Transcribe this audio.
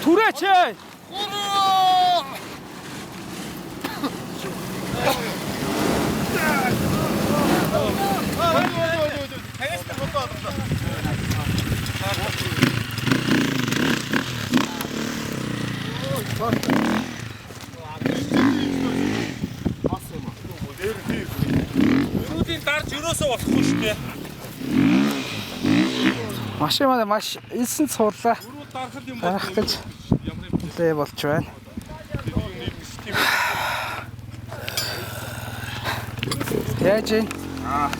Түрээч. Шүүдийн дарж өрөөсөө болохгүй шүү дээ. Машин маань маш элсэн цуурлаа. Өрөө дарахад юм Байх гэж нэлээ болж байна. Яаж юм? Аа.